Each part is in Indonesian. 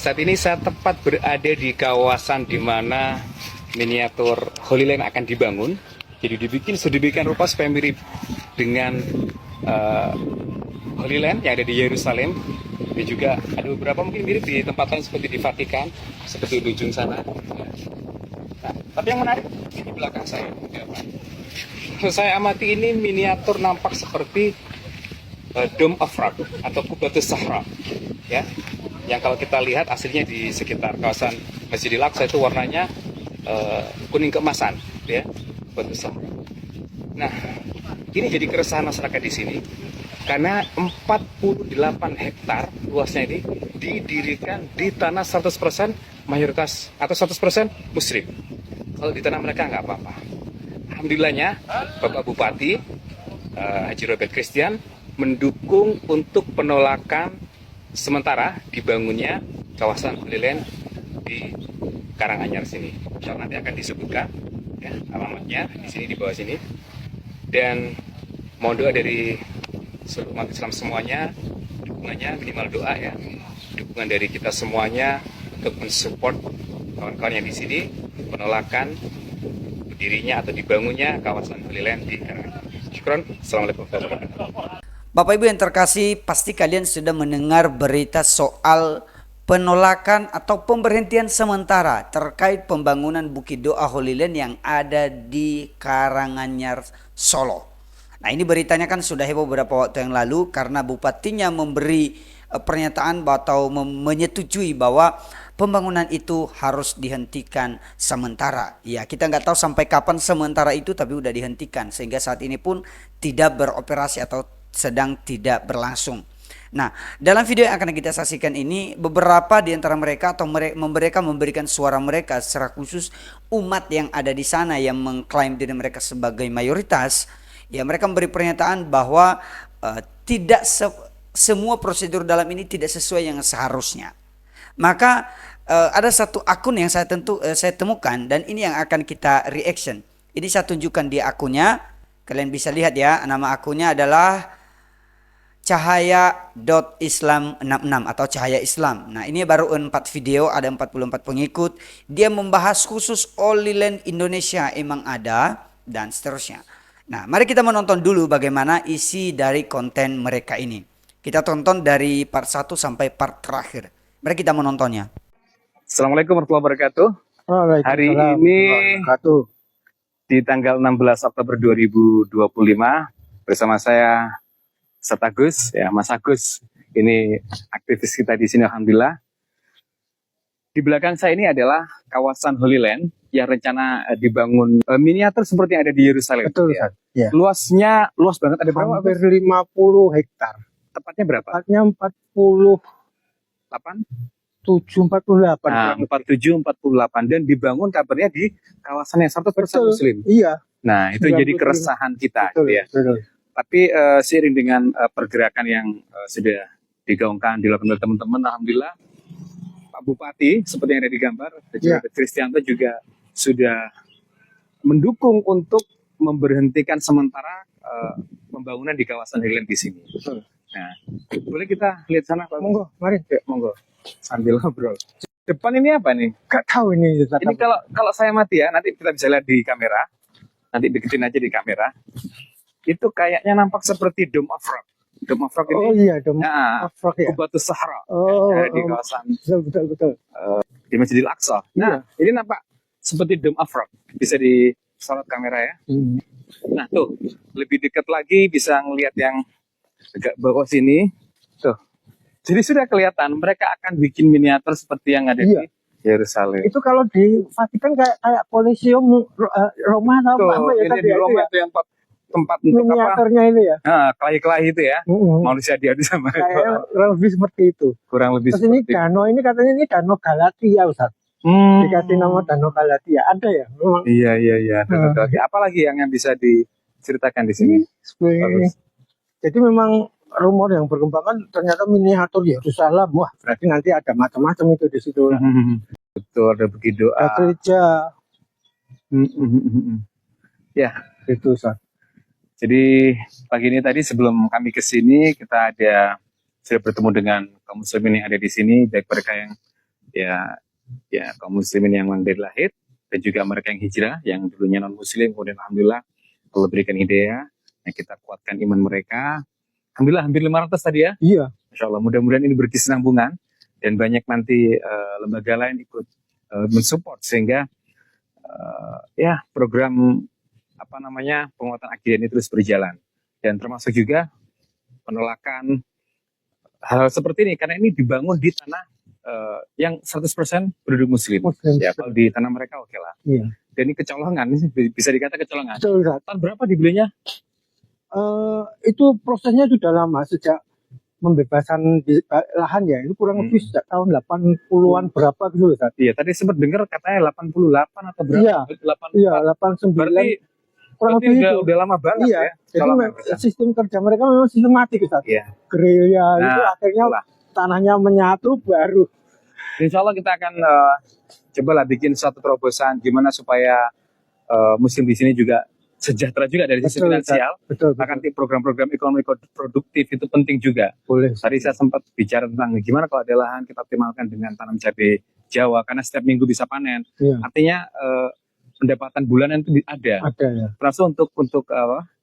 Saat ini saya tepat berada di kawasan di mana miniatur Holy Land akan dibangun. Jadi dibikin sedemikian rupa supaya mirip dengan Holy Land yang ada di Yerusalem. Dan juga ada beberapa mungkin mirip di tempat lain seperti di Vatikan, seperti di ujung sana. Nah, tapi yang menarik di belakang saya. Saya amati ini miniatur nampak seperti Dome of Rock atau Kubatus Sahra, ya. Yang kalau kita lihat aslinya di sekitar kawasan Masjidil Aqsa itu warnanya kuning keemasan, ya, Kubatus Sahra. Nah, ini jadi keresahan masyarakat di sini karena 48 hektar luasnya ini didirikan di tanah 100% mayoritas atau 100% muslim. Kalau di tanah mereka nggak apa-apa. Alhamdulillahnya Bapak Bupati Haji Robert Christian mendukung untuk penolakan sementara dibangunnya kawasan Holy Land di Karanganyar sini. Nanti akan disebutkan ya, alamatnya di sini, di bawah sini. Dan mohon doa dari seluruh umat Islam semuanya, dukungannya minimal doa ya, dukungan dari kita semuanya untuk mensupport kawan-kawan yang di sini penolakan berdirinya atau dibangunnya kawasan Holy Land di Karanganyar. Syukron. Assalamualaikum warahmatullahi wabarakatuh. Bapak Ibu yang terkasih, pasti kalian sudah mendengar berita soal penolakan atau pemberhentian sementara terkait pembangunan Bukit Doa Holy Land yang ada di Karanganyar, Solo. Nah, ini beritanya kan sudah heboh beberapa waktu yang lalu karena bupatinya memberi pernyataan atau menyetujui bahwa pembangunan itu harus dihentikan sementara. Ya, kita nggak tahu sampai kapan sementara itu, tapi udah dihentikan sehingga saat ini pun tidak beroperasi atau sedang tidak berlangsung. Nah, dalam video yang akan kita saksikan ini, beberapa di antara mereka atau mereka memberikan suara mereka secara khusus umat yang ada di sana yang mengklaim diri mereka sebagai mayoritas. Ya, mereka memberi pernyataan bahwa tidak semua prosedur dalam ini tidak sesuai yang seharusnya. Maka ada satu akun yang saya temukan dan ini yang akan kita reaction. Ini saya tunjukkan di akunnya. Kalian bisa lihat ya, nama akunnya adalah cahaya.islam66 atau cahaya Islam. Nah, ini baru 4 video, ada 44 pengikut. Dia membahas khusus Holy Land Indonesia emang ada dan seterusnya. Nah, mari kita menonton dulu bagaimana isi dari konten mereka ini. Kita tonton dari part 1 sampai part terakhir. Mari kita menontonnya. Assalamualaikum warahmatullahi wabarakatuh. Hari ini di tanggal 16 Oktober 2025 bersama saya Ustadz Agus, ya Mas Agus. Ini aktivis kita di sini, alhamdulillah. Di belakang saya ini adalah kawasan Holy Land yang rencana dibangun miniatur seperti yang ada di Yerusalem. Betul, ya. Ya. Luasnya luas banget, ada berapa? Hampir 50 hektar. Tepatnya berapa? Tepatnya 48. 748. Nah, 4748 dan dibangun kabarnya di kawasan yang 100% muslim. Iya. Nah, itu jadi keresahan kita, betul, ya. Betul. Tapi seiring dengan pergerakan yang sudah digaungkan, dilakukan oleh teman-teman, alhamdulillah Pak Bupati seperti yang ada di gambar, Haji Kristianto juga sudah mendukung untuk memberhentikan sementara pembangunan di kawasan Holy Land di sini. Betul. Nah, boleh kita lihat sana, Pak? Monggo, mari. Ya, monggo. Sambil ngobrol. Depan ini apa nih? Gak tahu ini. Ini kalau saya mati ya, nanti kita bisa lihat di kamera. Nanti deketin aja di kamera. Itu kayaknya nampak seperti Dome of Rock. Dome of Rock ini. Oh iya, Dome of Rock ya. Kubatus Sahra. Oh, ya, di kawasan. Betul. Di Masjidil Aqsa. Nah, ini nampak seperti Dome of Rock. Bisa disorot kamera ya. Nah, tuh. Lebih dekat lagi bisa ngelihat yang agak bawah sini. Tuh. Jadi sudah kelihatan mereka akan bikin miniatur seperti yang ada di Yerusalem. Itu kalau di Vatikan kayak Colosseum Roma atau apa ya? Ini di Roma itu yang tempat untuk miniaturnya ini ya. Nah, kelahi-kelahi itu ya. Manusia diadu sama. Kayak kurang lebih seperti itu. Kurang lebih. Terus ini danau ini katanya ini danau Galatia, Ustaz. Dikasih nama danau Galatia. Ada ya? Memang. Iya. Apalagi yang bisa diceritakan di sini? Jadi memang rumor yang berkembang kan ternyata miniatur Yerusalem. Wah, berarti nanti ada macam-macam itu di situ. Betul, ada Bukit Doa. Ada gereja. Ya, itu Ustaz. Jadi pagi ini tadi sebelum kami ke sini kita sudah bertemu dengan kaum muslimin yang ada di sini, baik mereka yang ya kaum muslimin yang memang dari lahir, dan juga mereka yang hijrah yang dulunya non muslim, kemudian alhamdulillah Allah berikan hidayah, yang kita kuatkan iman mereka. Alhamdulillah hampir 500 tadi ya. Iya, Insya Allah mudah-mudahan ini berkesinambungan dan banyak nanti lembaga lain ikut mensupport sehingga program penguatan akidah ini terus berjalan, dan termasuk juga penolakan hal seperti ini karena ini dibangun di tanah yang 100% penduduk muslim. Muslim. Ya, kalau di tanah mereka oke lah. Iya. Dan ini kecolongan, ini bisa dikata kecolongan. Betul, Ustaz. Tahun berapa dibelinya? Itu prosesnya sudah lama, sejak pembebasan di lahan ya, itu kurang lebih sejak tahun 80-an berapa gitu, Ustaz. Iya, tadi sempat dengar katanya 88 atau berapa? Iya, 84. Iya, 89. Berarti kurang lebih itu. udah lama banget Iya, ya. jadi kecolongan mereka. sistem kerja mereka memang sistematik, Ustaz. Iya. Gerilya itu Nah, akhirnya itulah. tanahnya menyatu baru. Insya Allah kita akan cobalah bikin suatu terobosan gimana supaya muslim di sini juga sejahtera juga dari sisi Betul, finansial. Betul, Maka nanti program-program ekonomi produktif itu penting juga. boleh. Tadi saya sempat bicara tentang gimana kalau ada lahan kita optimalkan dengan tanam cabai Jawa karena setiap minggu bisa panen. Iya, Artinya pendapatan bulanan itu ada. ada ya. Termasuk untuk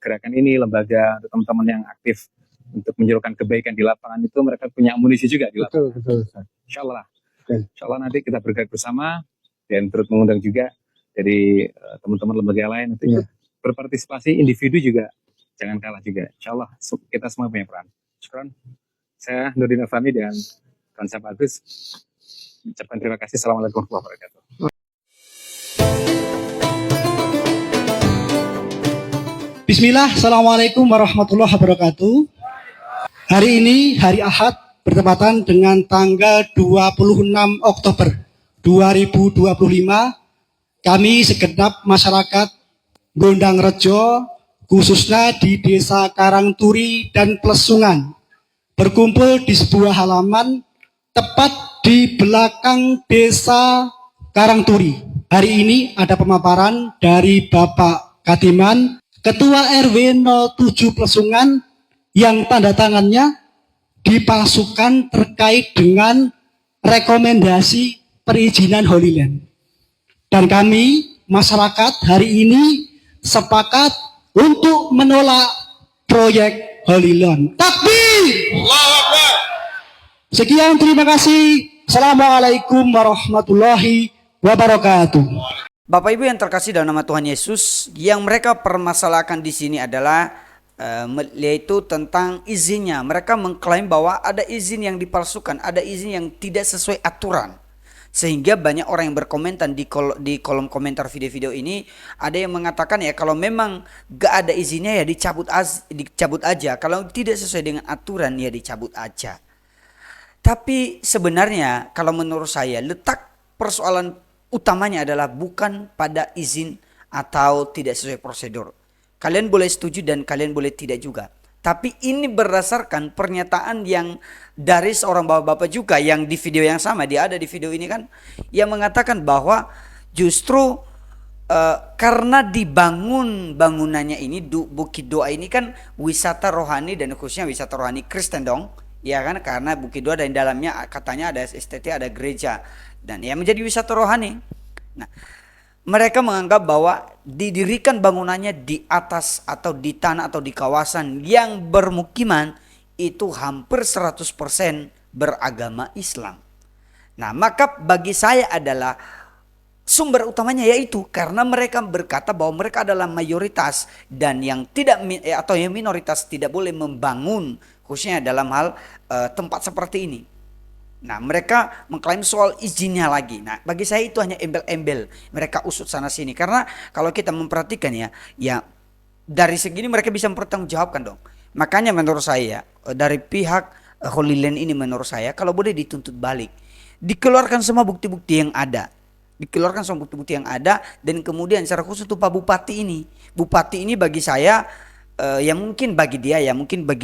gerakan ini, lembaga untuk teman-teman yang aktif untuk menyerukan kebaikan di lapangan itu mereka punya amunisi juga di lapangan. Betul, Ustaz. Insya Allah. Oke. Insya Allah nanti kita bergerak bersama dan turut mengundang juga dari teman-teman lembaga lain untuk Iya. ikut berpartisipasi, individu juga jangan kalah juga. Insya Allah kita semua punya peran. Syukran. Saya Nurdin Afami dengan konsep Agus. Ucapkan terima kasih. Assalamualaikum warahmatullahi wabarakatuh. Bismillah, Assalamualaikum warahmatullahi wabarakatuh. Hari ini hari Ahad bertepatan dengan tanggal 26 Oktober 2025. Kami segenap masyarakat Gondang Rejo, khususnya di Desa Karangturi dan Plesungan, berkumpul di sebuah halaman tepat di belakang Desa Karangturi. Hari ini ada pemaparan dari Bapak Katiman, Ketua RW 07 Plesungan, yang tanda tangannya dipalsukan terkait dengan rekomendasi perizinan Holy Land. Dan kami, masyarakat, hari ini sepakat untuk menolak proyek Holy Land. Takbir! Allahu Akbar! Sekian, terima kasih. Assalamualaikum warahmatullahi wabarakatuh. Bapak Ibu yang terkasih dalam nama Tuhan Yesus, yang mereka permasalahkan di sini adalah yaitu tentang izinnya. Mereka mengklaim bahwa ada izin yang dipalsukan, ada izin yang tidak sesuai aturan. Sehingga banyak orang yang berkomentar di kolom komentar video-video ini, ada yang mengatakan ya kalau memang gak ada izinnya ya dicabut aja. Kalau tidak sesuai dengan aturan ya dicabut aja. Tapi sebenarnya kalau menurut saya letak persoalan utamanya adalah bukan pada izin atau tidak sesuai prosedur. Kalian boleh setuju dan kalian boleh tidak juga. Tapi ini berdasarkan pernyataan yang dari seorang bapak-bapak juga yang di video yang sama, dia ada di video ini kan, yang mengatakan bahwa justru karena dibangun bangunannya ini, Bukit Doa ini kan wisata rohani dan khususnya wisata rohani Kristen dong, ya kan, karena Bukit Doa dan dalamnya katanya ada STT, ada gereja, dan ya menjadi wisata rohani. Nah, mereka menganggap bahwa didirikan bangunannya di atas atau di tanah atau di kawasan yang bermukiman itu hampir 100% beragama Islam. Nah, maka bagi saya adalah sumber utamanya yaitu karena mereka berkata bahwa mereka adalah mayoritas dan yang tidak atau yang minoritas tidak boleh membangun khususnya dalam hal tempat seperti ini. Nah, mereka mengklaim soal izinnya lagi. Nah, bagi saya itu hanya embel-embel. Mereka usut sana sini. Karena kalau kita memperhatikan ya dari segini mereka bisa mempertanggungjawabkan dong. Makanya menurut saya dari pihak Holy Land ini menurut saya kalau boleh dituntut balik. Dikeluarkan semua bukti-bukti yang ada. Dikeluarkan semua bukti-bukti yang ada dan kemudian secara khusus untuk Pak Bupati ini. Bupati ini bagi saya mungkin bagi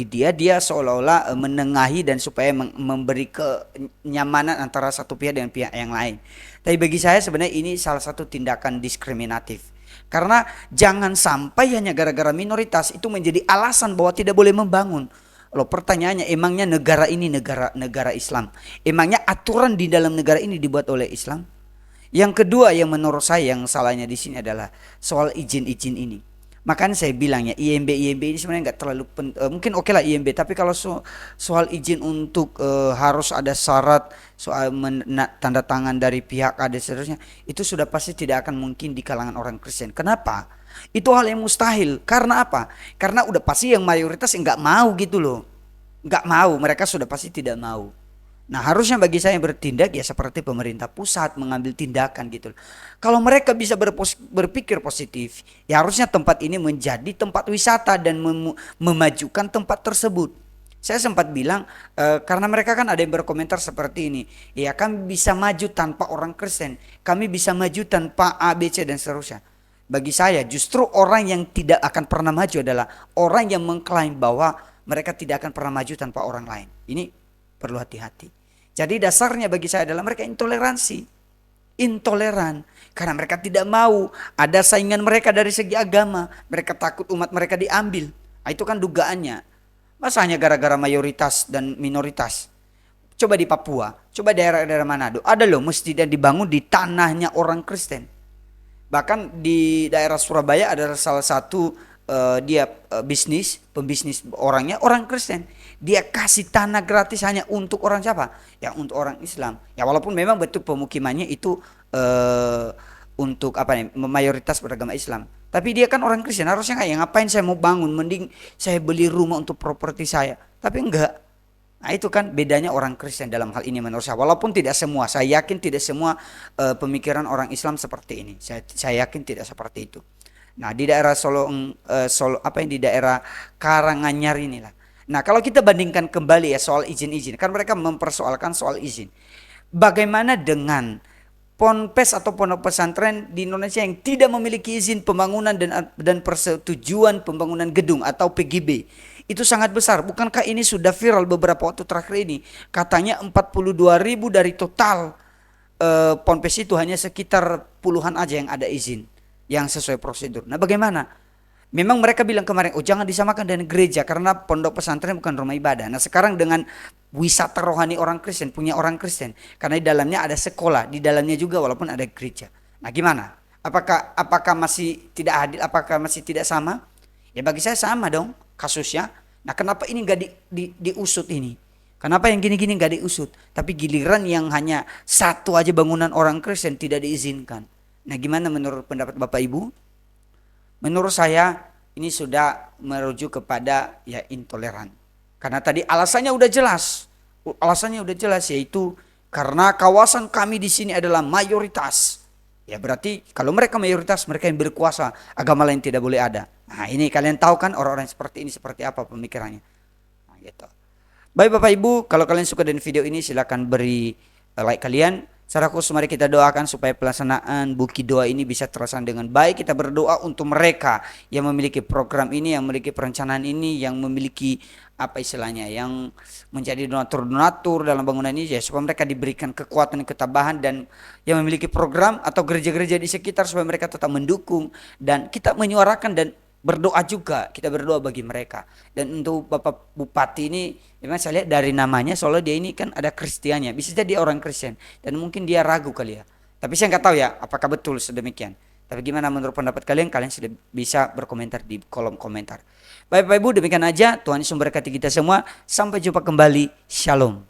dia dia seolah-olah menengahi dan supaya memberi kenyamanan antara satu pihak dengan pihak yang lain. Tapi bagi saya sebenarnya ini salah satu tindakan diskriminatif. Karena jangan sampai hanya gara-gara minoritas itu menjadi alasan bahwa tidak boleh membangun. Loh pertanyaannya, emangnya negara ini negara Islam? Emangnya aturan di dalam negara ini dibuat oleh Islam? Yang kedua yang menurut saya yang salahnya di sini adalah soal izin-izin ini. Makanya saya bilang ya, IMB ini sebenarnya nggak terlalu mungkin oke lah IMB, tapi kalau soal izin untuk harus ada syarat soal tanda tangan dari pihak ada seterusnya, itu sudah pasti tidak akan mungkin di kalangan orang Kristen. Kenapa? Itu hal yang mustahil. Karena apa? Karena udah pasti yang mayoritas nggak mau gitu loh, nggak mau, mereka sudah pasti tidak mau. Nah harusnya bagi saya yang bertindak ya seperti pemerintah pusat mengambil tindakan gitu. Kalau mereka bisa berpikir positif, ya harusnya tempat ini menjadi tempat wisata dan memajukan tempat tersebut. Saya sempat bilang karena mereka kan ada yang berkomentar seperti ini, ya kami bisa maju tanpa orang Kristen, kami bisa maju tanpa A, B, C dan seterusnya. Bagi saya justru orang yang tidak akan pernah maju adalah orang yang mengklaim bahwa mereka tidak akan pernah maju tanpa orang lain. Ini perlu hati-hati. Jadi dasarnya bagi saya adalah mereka intoleran karena mereka tidak mau ada saingan mereka dari segi agama, mereka takut umat mereka diambil. Nah, itu kan dugaannya. Masa hanya gara-gara mayoritas dan minoritas? Coba di Papua, coba daerah-daerah Manado, ada loh masjid yang dibangun di tanahnya orang Kristen. Bahkan di daerah Surabaya ada salah satu pembisnis orangnya orang Kristen. Dia kasih tanah gratis hanya untuk orang siapa? Ya untuk orang Islam. Ya walaupun memang betul pemukimannya itu untuk apa nih, mayoritas beragama Islam. Tapi dia kan orang Kristen, harusnya kayak ngapain saya mau bangun, mending saya beli rumah untuk properti saya. Tapi enggak. Nah itu kan bedanya orang Kristen dalam hal ini menurut saya. Walaupun tidak semua, saya yakin tidak semua pemikiran orang Islam seperti ini. Saya yakin tidak seperti itu. Nah di daerah di daerah Karanganyar inilah. Nah kalau kita bandingkan kembali ya soal izin-izin, kan mereka mempersoalkan soal izin. Bagaimana dengan ponpes atau pondok pesantren di Indonesia yang tidak memiliki izin pembangunan dan persetujuan pembangunan gedung atau PGB? Itu sangat besar. Bukankah ini sudah viral beberapa waktu terakhir ini? Katanya 42.000 dari total ponpes itu hanya sekitar puluhan aja yang ada izin, yang sesuai prosedur. Nah bagaimana? Memang mereka bilang kemarin, oh jangan disamakan dengan gereja karena pondok pesantren bukan rumah ibadah. Nah sekarang dengan wisata rohani orang Kristen, punya orang Kristen, karena di dalamnya ada sekolah, di dalamnya juga walaupun ada gereja. Nah gimana? Apakah masih tidak adil? Apakah masih tidak sama? Ya bagi saya sama dong kasusnya. Nah kenapa ini nggak diusut ini? Kenapa yang gini-gini nggak diusut? Tapi giliran yang hanya satu aja bangunan orang Kristen tidak diizinkan. Nah gimana menurut pendapat Bapak Ibu? Menurut saya ini sudah merujuk kepada ya intoleran. Karena tadi alasannya udah jelas. Alasannya udah jelas yaitu karena kawasan kami di sini adalah mayoritas. Ya berarti kalau mereka mayoritas, mereka yang berkuasa, agama lain tidak boleh ada. Nah ini kalian tahu kan orang-orang seperti ini seperti apa pemikirannya. Nah, gitu. Baik Bapak Ibu, kalau kalian suka dengan video ini silakan beri like kalian. Secara khusus mari kita doakan supaya pelaksanaan Bukit Doa ini bisa terlaksana dengan baik. Kita berdoa untuk mereka yang memiliki program ini, yang memiliki perencanaan ini, yang memiliki apa istilahnya, yang menjadi donatur-donatur dalam bangunan ini, ya supaya mereka diberikan kekuatan dan ketabahan, dan yang memiliki program atau gereja-gereja di sekitar supaya mereka tetap mendukung, dan kita menyuarakan dan berdoa juga, kita berdoa bagi mereka. Dan untuk Bapak Bupati ini, memang saya lihat dari namanya, soalnya dia ini kan ada Kristiannya, bisa jadi orang Kristen, dan mungkin dia ragu kali ya. Tapi saya nggak tahu ya, apakah betul sedemikian. Tapi gimana menurut pendapat kalian? Kalian sudah bisa berkomentar di kolom komentar. Baik Bapak Ibu, demikian aja. Tuhan Yesus memberkati kita semua. Sampai jumpa kembali. Shalom.